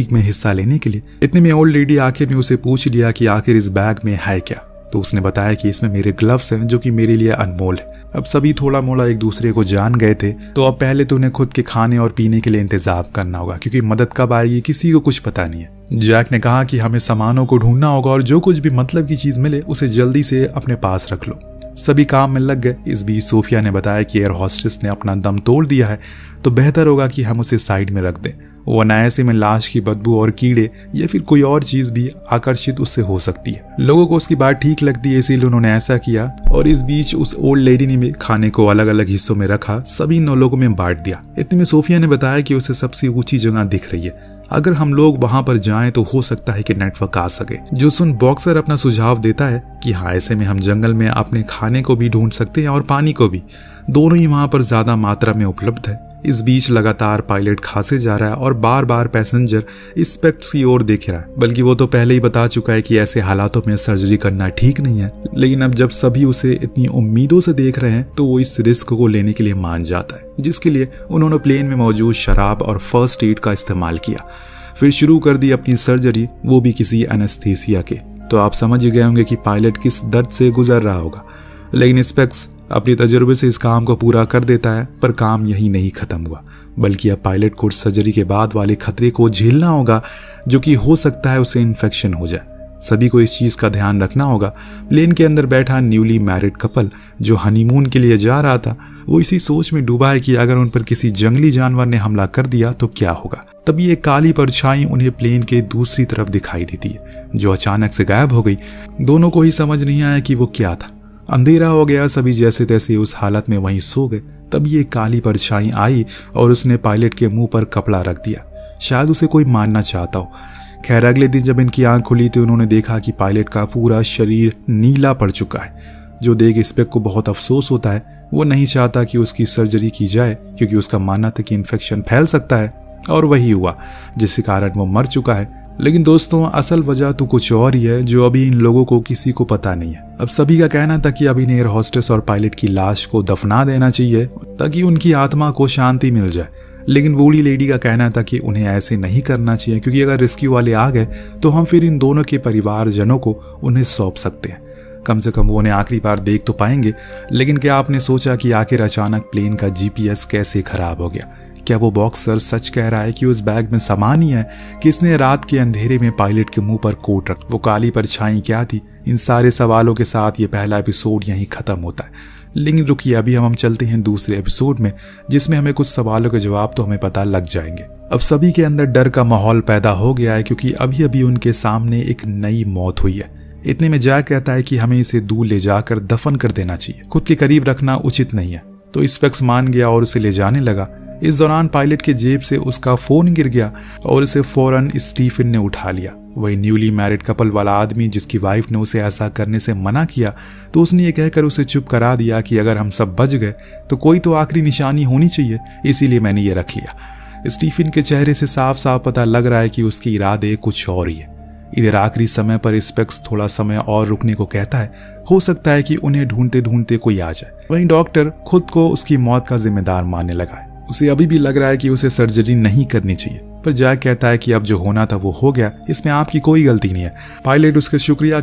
में हिस्सा लेने के लिए। इतने में ओल्ड लेडी आखिर ने उसे पूछ लिया कि आखिर इस बैग में है क्या। तो उसने बताया कि इसमें मेरे ग्लव्स हैं जो कि मेरे लिए अनमोल है। अब सभी थोड़ा मोड़ा एक दूसरे को जान गए थे, तो अब पहले तो उन्हें खुद के खाने और पीने के लिए इंतजाम करना होगा, क्योंकि मदद कब आएगी किसी को कुछ पता नहीं है। जैक ने कहा कि हमें सामानों को ढूंढना होगा और जो कुछ भी मतलब की चीज मिले उसे जल्दी से अपने पास रख लो। सभी काम में लग गए। इस बीच सोफिया ने बताया कि एयर हॉस्टेस ने अपना दम तोड़ दिया है, तो बेहतर होगा कि हम उसे साइड में रख दें, वरना ऐसे में लाश की बदबू और कीड़े या फिर कोई और चीज भी आकर्षित उससे हो सकती है। लोगों को उसकी बात ठीक लगती है, इसीलिए उन्होंने ऐसा किया। और इस बीच उस ओल्ड लेडी ने भी खाने को अलग अलग हिस्सों में रखा, सभी 9 लोगों में बांट दिया। इतने में सोफिया ने बताया कि उसे सबसे ऊंची जगह दिख रही है, अगर हम लोग वहां पर जाएं तो हो सकता है कि नेटवर्क आ सके। जोसुन बॉक्सर अपना सुझाव देता है कि हाँ, ऐसे में हम जंगल में अपने खाने को भी ढूंढ सकते हैं और पानी को भी, दोनों ही वहां पर ज्यादा मात्रा में उपलब्ध है। इस बीच लगातार पायलट खांसे जा रहा है और बार बार पैसेंजर इंस्पेक्ट की ओर देख रहा है, बल्कि वो तो पहले ही बता चुका है कि ऐसे हालातों में सर्जरी करना ठीक नहीं है। लेकिन अब जब सभी उसे इतनी उम्मीदों से देख रहे हैं तो वो इस रिस्क को लेने के लिए मान जाता है, जिसके लिए उन्होंने प्लेन में मौजूद शराब और फर्स्ट एड का इस्तेमाल किया। फिर शुरू कर दी अपनी सर्जरी, वो भी किसी एनेस्थीसिया के। तो आप समझ गए होंगे कि पायलट किस दर्द से गुजर रहा होगा। लेकिन इंस्पेक्ट अपने तजुर्बे से इस काम को पूरा कर देता है, पर काम यही नहीं खत्म हुआ, बल्कि अब पायलट को सर्जरी के बाद वाले खतरे को झेलना होगा, जो कि हो सकता है उसे इन्फेक्शन हो जाए। सभी को इस चीज का ध्यान रखना होगा। प्लेन के अंदर बैठा न्यूली मैरिड कपल जो हनीमून के लिए जा रहा था, वो इसी सोच में डूबा है कि अगर उन पर किसी जंगली जानवर ने हमला कर दिया तो क्या होगा। तभी एक काली परछाई उन्हें प्लेन के दूसरी तरफ दिखाई देती है, जो अचानक से गायब हो गई। दोनों को ही समझ नहीं आया कि वो क्या था। अंधेरा हो गया, सभी जैसे तैसे उस हालत में वहीं सो गए। तभी एक काली परछाई आई और उसने पायलट के मुंह पर कपड़ा रख दिया, शायद उसे कोई मारना चाहता हो। खैर, अगले दिन जब इनकी आंख खुली तो उन्होंने देखा कि पायलट का पूरा शरीर नीला पड़ चुका है, जो देख इंस्पेक्टर को बहुत अफसोस होता है। वो नहीं चाहता कि उसकी सर्जरी की जाए, क्योंकि उसका मानना था कि इन्फेक्शन फैल सकता है, और वही हुआ, जिसके कारण वो मर चुका है। लेकिन दोस्तों, असल वजह तो कुछ और ही है, जो अभी इन लोगों को किसी को पता नहीं है। अब सभी का कहना था कि अभी एयर हॉस्टेस और पायलट की लाश को दफना देना चाहिए ताकि उनकी आत्मा को शांति मिल जाए। लेकिन बूढ़ी लेडी का कहना था कि उन्हें ऐसे नहीं करना चाहिए, क्योंकि अगर रेस्क्यू वाले आ गए तो हम फिर इन दोनों के परिवारजनों को उन्हें सौंप सकते हैं। कम से कम वो उन्हें आखिरी बार देख तो पाएंगे। लेकिन क्या आपने सोचा कि आखिर अचानक प्लेन का जीपीएस कैसे खराब हो गया? क्या वो बॉक्सर सच कह रहा है कि उस बैग में सामान ही है? किसने रात के अंधेरे में पायलट के मुंह पर कोट रख? वो काली परछाई क्या थी? इन सारे सवालों के साथ ये पहला एपिसोड यहीं खत्म होता है। लेकिन रुकिए, अभी हम चलते हैं दूसरे एपिसोड में, जिसमें हमें कुछ सवालों के जवाब तो हमें पता लग जाएंगे। अब सभी के अंदर डर का माहौल पैदा हो गया है, क्योंकि अभी अभी उनके सामने एक नई मौत हुई है। इतने में जैक कहता है कि हमें इसे दूर ले जाकर दफन कर देना चाहिए, खुद के करीब रखना उचित नहीं है। तो इंस्पेक्टर मान गया और उसे ले जाने लगा। इस दौरान पायलट के जेब से उसका फोन गिर गया और उसे फौरन स्टीफन ने उठा लिया। वही न्यूली मैरिड कपल वाला आदमी जिसकी वाइफ ने उसे ऐसा करने से मना किया, तो उसने ये कहकर उसे चुप करा दिया कि अगर हम सब बच गए तो कोई तो आखिरी निशानी होनी चाहिए, इसीलिए मैंने ये रख लिया। स्टीफन के चेहरे से साफ साफ पता लग रहा है कि उसके इरादे कुछ और ही है। इधर आखिरी समय पर इंस्पेक्टर थोड़ा समय और रुकने को कहता है, हो सकता है कि उन्हें ढूंढते ढूंढते कोई आ जाए। वहीं डॉक्टर खुद को उसकी मौत का जिम्मेदार मानने लगा है। उसे अभी भी लग रहा है कि उसे सर्जरी नहीं करनी चाहिए, पर जैक कहता है कि अब जो होना था वो हो गया, इसमें आपकी कोई गलती नहीं है। पायलट उसके शुक्रिया